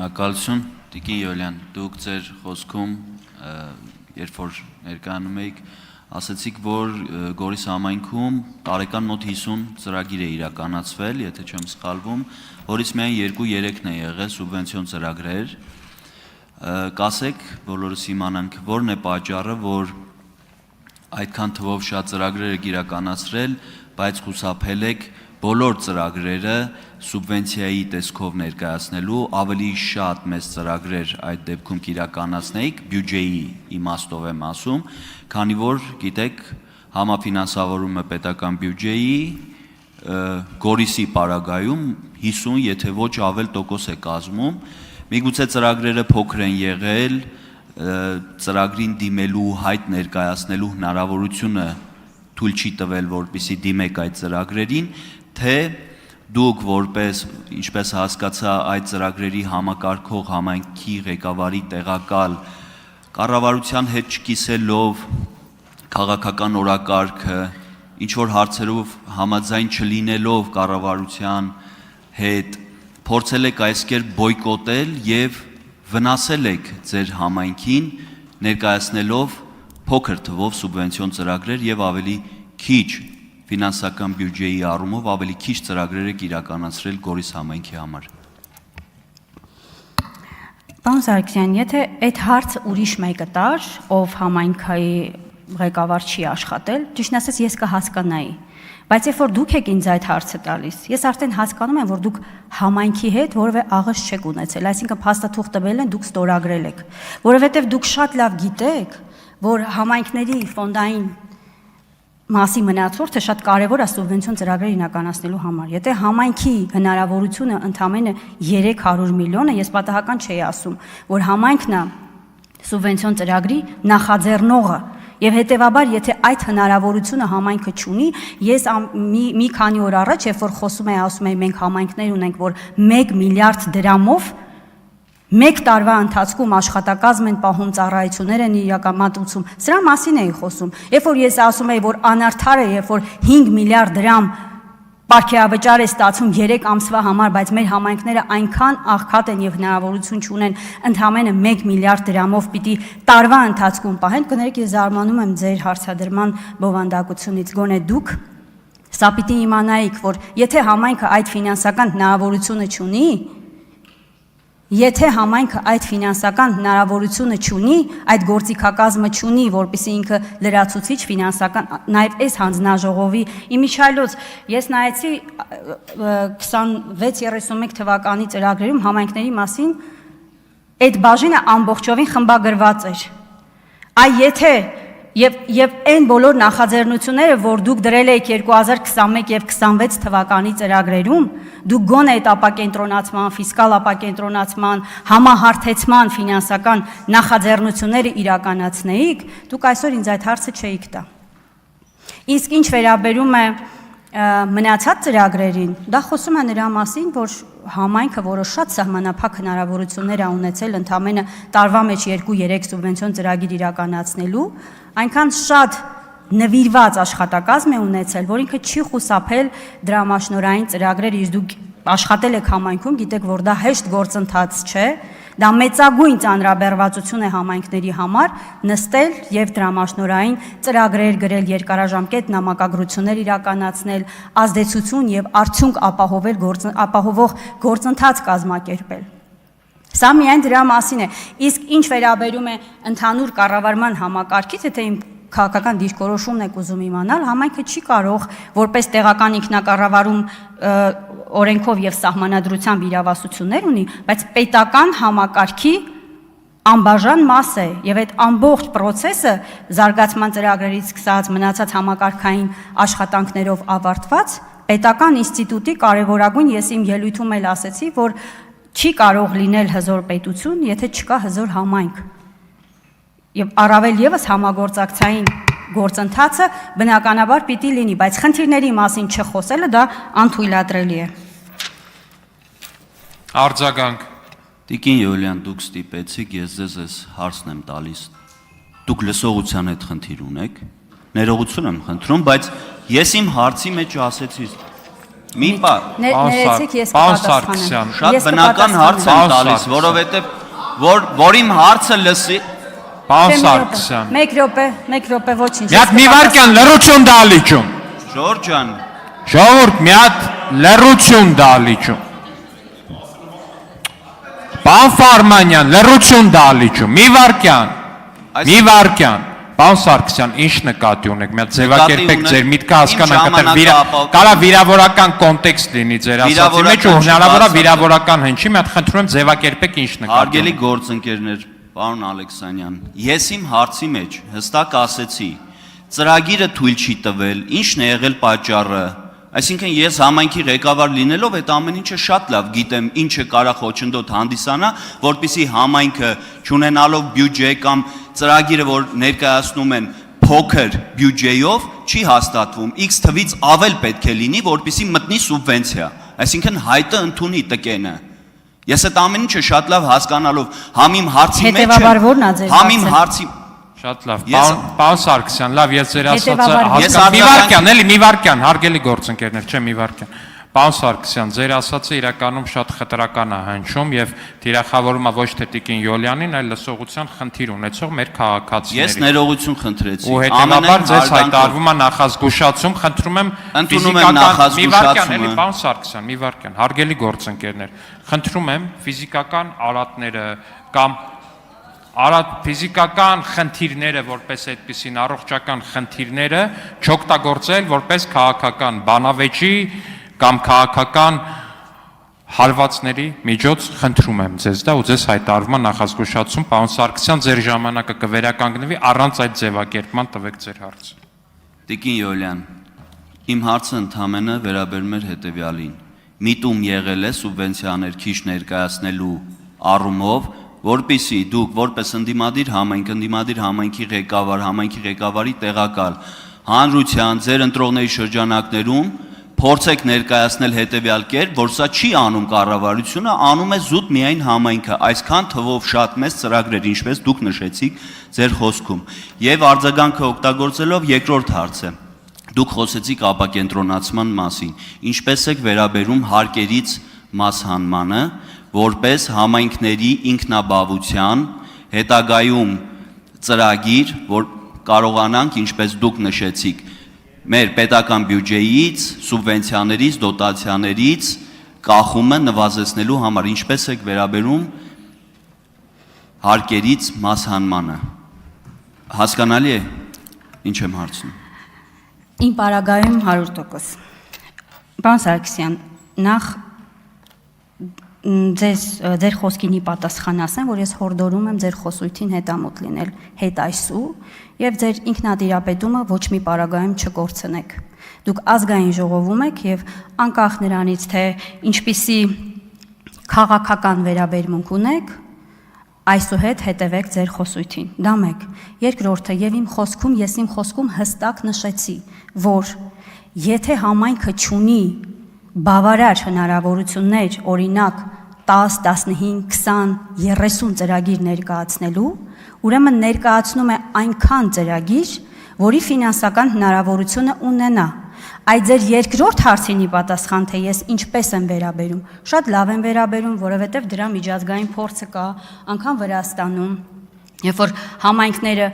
Շնորհակալություն, Տիկին Յոլյան, դուք ձեր խոսքում, երբ որ ներկայանում էիք, ասացիք, որ Գորիս համայնքում տարեկան մոտ 50 ծրագիր է իրականացվել, եթե չեմ սխալվում, որից միայն 2-3-ն է եղել սուբվենցիոն ծրագրեր, կասեք, բոլորս իմանանք, որն է պատճառը, որ այդքան թվով շատ ծրագրեր եք իրականացրել, բայց խուսափել եք բոլոր ծրագրերը սուբվենցիայի տեսքով ներկայացնելու, ավելի շատ մեծ ծրագրեր այդ դեպքում կիրականացնեիք, բյուջեի իմաստով եմ ասում, քանի որ գիտեք համաֆինանսավորումը պետական բյուջեի Գորիսի պարագայում 50, եթե ոչ ավել տոկոս է կազմում, միգուցե ծրագրերը փոքր են եղել, ծրագրին դիմելու հայտ ներկայացնելու հնարավորությունը թույլ չի տվել, որպեսզի դիմեք այդ ծրագրերին, թե դուք որպես, ինչպես հասկացա, այդ ծրագրերի համակարգող համայնքի ղեկավարի տեղակալ կառավարության հետ չկիսելով քաղաքական օրակարգը, ինչ-որ հարցերով համաձայն չլինելով կառավարության հետ, փորձել եք այս կերպ բոյկոտել և վնասել եք ձեր համայնքին ներկայացնելով փոքր թվով սուբվենցիոն ծրագրեր և ավելի քիչ ֆինանսական բյուջեի առումով ավելի քիչ ծրագրեր եք իրականացրել Գորիս համայնքի համար։ Պարոն Սարգսյան, եթե այդ հարցը ուրիշ մեկը տար, ով համայնքի ղեկավար չի աշխատել, ճիշտն ասած ես կհասկանայի, բայց երբ որ դուք եք ինձ այդ հարցը տալիս, ես արդեն հասկանում եմ, որ դուք համայնքի հետ որևէ աղերս չեք ունեցել, այսինքն փաստաթուղթ տվել են, դուք ստորագրել եք, որովհետև դուք շատ լավ գիտեք, որ համայնքների ֆոնդային մասի մնացորդը շատ կարևոր է սուբվենցիոն ծրագրեր իրականացնելու համար։ Եթե համայնքի հնարավորությունը ընդամենը 300 միլիոն է, ես պատահական չէի ասում, որ համայնքն է սուբվենցիոն ծրագրի նախաձեռնողը, եւ հետեւաբար, եթե այդ հնարավորությունը համայնքը չունի, ես մի քանի օր առաջ, երբ որ խոսում էի, ասում էի, մենք համայնքներ ունենք, որ 1 միլիարդ դրամով մեկ տարվա ընթացքում աշխատակազմ են պահում, ծառայություններ են իրականացում, սրա մասին էի խոսում։ Երբ որ ես ասում էի, որ անարդար է, երբ որ 5 միլիարդ դրամ պարգևավճար է ստացում 3 ամսվա համար, բայց մեր համայնքները այնքան աղքատ են եւ հնարավորություն չունեն ընդամենը 1 միլիարդ դրամով պիտի տարվա ընթացքում պահեն, կներեք ես զարմանում եմ ձեր հարցադրման բովանդակությունից, գոնե դուք սա պիտի իմանայիք, որ եթե համայնքը այդ ֆինանսական հնարավորությունը չունի, Եթե համայնքը այդ ֆինանսական հնարավորությունը չունի, այդ գործիքակազմը չունի, որպեսզի ինքը լրացուցիչ ֆինանսական, նաև այս հանձնաժողովի իմիջայլոց, ես նայեցի 26-31 թվականի ծրագրերում համայնքների մասին այդ բաժինը ամբողջովին խմբագրված էր։ Այ եթե Եվ այն բոլոր նախաձեռնությունները, որ դուք դրել եք 2021 և 26 թվականի ծրագրերում, դուք գոնե այդ ապակենտրոնացման, ֆիսկալ ապակենտրոնացման, համահարթեցման ֆինանսական նախաձեռնությունները իրականացնեիք, դուք այսօր ինձ այդ հարցը չէիք տա։ Իսկ ինչ վերաբերում է մնացած ծրագրերին, դա խոսում է նրա մասին, որ համայնքը, որը շատ սահմանափակ հնարավորություններ է ունեցել ընդամենը տարվա մեջ 2-3 սուբվենցիոն ծրագիր իրականացնելու, այնքան շատ նվիրված աշխատակազմ է ունեցել, որ ինքը չի խուսափել դրամաշնորհային ծրագրեր, իսկ դուք աշխատել եք համայնքում, գիտեք, որ դա հեշտ գործընթաց չէ, դա մեծագույն ծանրաբեռվածություն է համայնքների համար նստել եւ դրամաշնորհային ծրագրեր գրել, երկարաժամկետ նամակագրություններ իրականացնել, ազդեցություն եւ արդյունք ապահովող գործընթաց կազմակերպել։ Սա միայն դրա մասին է, իսկ ինչ վերաբերում է ընդհանուր կառավարման համակարգից, եթե իմ քաղաքական դիրքորոշումն եք ուզում իմանալ, համայնքը չի կարող որպես տեղական ինքնակառավարում օրենքով եւ սահմանադրությամբ իրավասություններ ունի, բայց պետական համակարգի անբաժան մաս է եւ այդ ամբողջ process-ը զարգացման ծրագրերից սկսած մնացած համակարգային աշխատանքներով ավարտված պետական ինստիտուտի կարևորագույն ես իմ ելույթում էլ ասեցի, որ չի կարող լինել հզոր պետություն, եթե չկա հզոր համայնք։ Եվ առավել եւս համագործակցային գործընթացը բնականաբար պիտի լինի, բայց խնդիրների մասին չխոսելը դա անթույլատրելի է։ Արձագանք։ Տիկին Յոլյան, դուք ստիպեցիք, ես ձեզ այս հարցն եմ տալիս։ Դուք լսողության հետ խնդիր ունեք, ներողություն եմ խնդրում, բայց ես իմ հարցի մեջ ասեցի, Մի բան, Ներեցեք ես Պարոն կպատասխանեմ։ Սարգսյան, շատ Ես բնական հարց եմ Պարոն տալիս, Սարգսյան։ որովհետև որ իմ հարցը լսի, Պարոն Չեմ Սարգսյան։ Մեկ րոպե, ոչինչ։ Մի հատ մի վարքյան լրություն դալիճում։ Ժորժ ջան, Ժողովուրդ, մի հատ լրություն դալիճում։ Պարոն Ֆարմանյան, լրություն դալիճում։ Մի վարքյան։ Պարոն Սարգսյան, ինչ նկատի ունեք, մի հատ ձևակերպեք ձեր միտքը հասկանանք, կարա վիրավորական կոնտեքստ լինի ձեր ասածի մեջ ու հնարավոր է վիրավորական հնչի, մի հատ խնդրում եմ ձևակերպեք ինչ նկատի հարգելի ունեք։ գործընկերներ, պարոն Ալեքսանյան, ես իմ հարցի մեջ հստակ ասեցի, ծրագիրը թույլ չի տվել, ինչն է եղել պատճառը։ Այսինքն ես համայնքի ղեկավար լինելով այդ ամեն ինչը շատ լավ գիտեմ, ինչը կարա խոչընդոտ հանդիսանա, որպեսզի համայնքը չունենալով բյուջե կամ ծրագիրը, որ ներկայացնում են փոքր բյուջեով, չի հաստատվում։ X թվից ավել պետք է լինի, որպեսզի մտնի սուբվենցիա։ Այսինքն հայտը ընդունի տկենը։ Ես այդ ամեն ինչը շատ լավ հասկանալով համ իմ հարցի մեջ Հետևաբար ո՞րն է ձեր Հա, համ իմ հարցը։ հարցի Շատ լավ, պարոն Սարգսյան, լավ, ես ձեր ասածը Հետևաբար հասկանում եմ։ Մի վարքյան, էլի մի վարքյան, հարգելի գործընկերներ, չէ, մի վարքյան։ Պարոն Սարգսյան, ձեր ասածը իրականում շատ խտրական է հնչում եւ թիրախավորում է ոչ թե Տիկին Յոլյանին, այլ լսողության խնդիր ունեցող մեր քաղաքացիներին։ Ես ներողություն խնդրեցի։ Ու հետեւաբար ձեզ հայտարարվում է նախազգուշացում, խնդրում եմ Ընդունում եմ նախազգուշացումը։ էլի պարոն Սարգսյան, մի վարքյան, հարգելի գործընկերներ, խնդրում եմ ֆիզիկական արատները կամ ֆիզիկական խնդիրները որպես այդպիսին առողջական խնդիրները չօգտագործել որպես քաղաքական բանավեճի կամ քաղաքական հարվածների միջոց խնդրում եմ ձեզ դա ու ձեզ հայտարարվում է նախազգուշացում պարոն Սարգսյան ձեր ժամանակը կվերականգնվի առանց այդ ձևակերպման տվեք ձեր հարցը։ Տիկին Յոլյան, իմ հարցը ընդհանրապես վերաբերում էր հետևյալին։ Միտում եղել է սուբվենցիաներ քիչ ներկայացնելու առումով, որպեսզի դուք որպես ընդդիմադիր համայնքի ղեկավարի տեղակալ հանրության ձեր ընտրողների շրջանակներում փորձեք ներկայացնել հետևյալ կերպ, որ սա չի անում կառավարությունը, անում է զուտ միայն համայնքը, այսքան թվով շատ մեծ ծրագրեր, ինչպես դուք նշեցիք ձեր խոսքում։ Եվ արձագանքը օգտագործելով երկրորդ հարցը, դուք խոսեցիք ապակենտրոնացման մասին, ինչպես եք վերաբերում հարկերից մասհանմանը, որպես համայնքների ինքնաբավության հետագայում ծրագիր, որ կարողանանք, ինչպես դուք նշեցիք, մեր պետական բյուջեից, սուբվենցիաներից, դոտացիաներից կախումը նվազեցնելու համար, ինչպես եք վերաբերում հարկերից մասհանմանը։ Հասկանալի է, ինչ եմ հարցնում։ Իմ պարագայում 100%։ Պարոն Սարգսյան, նախ ձեր խոսքին պատասխան ասեմ, որ ես հորդորում եմ ձեր խոսույթին հետամուտ լինել հետ այսու եւ ձեր ինքնատիրապետումը ոչ մի պարագայում չկորցնեք։ Դուք ազգային ժողովում եք եւ անկախ նրանից թե ինչպիսի քաղաքական վերաբերմունք ունեք, այսուհետ հետևեք ձեր խոսույթին։ Դա մեկ։ Երկրորդը եւ ես իմ խոսքում հստակ նշեցի, որ եթե համայնքը չունի բավարար հնարավորություններ, օրինակ 10, 15, 20, 30 ծրագիր ներկայացնելու, ուրեմն ներկայացնում է այնքան ծրագիր, որի ֆինանսական հնարավորությունը ունենա։ Այդ ձեր երկրորդ հարցինի պատասխան, թե ես ինչպես եմ վերաբերում, շատ լավ եմ վերաբերում, որովհետև դրա միջազգային փորձը կա, անգամ Վրաստանում, երբ որ համայնքները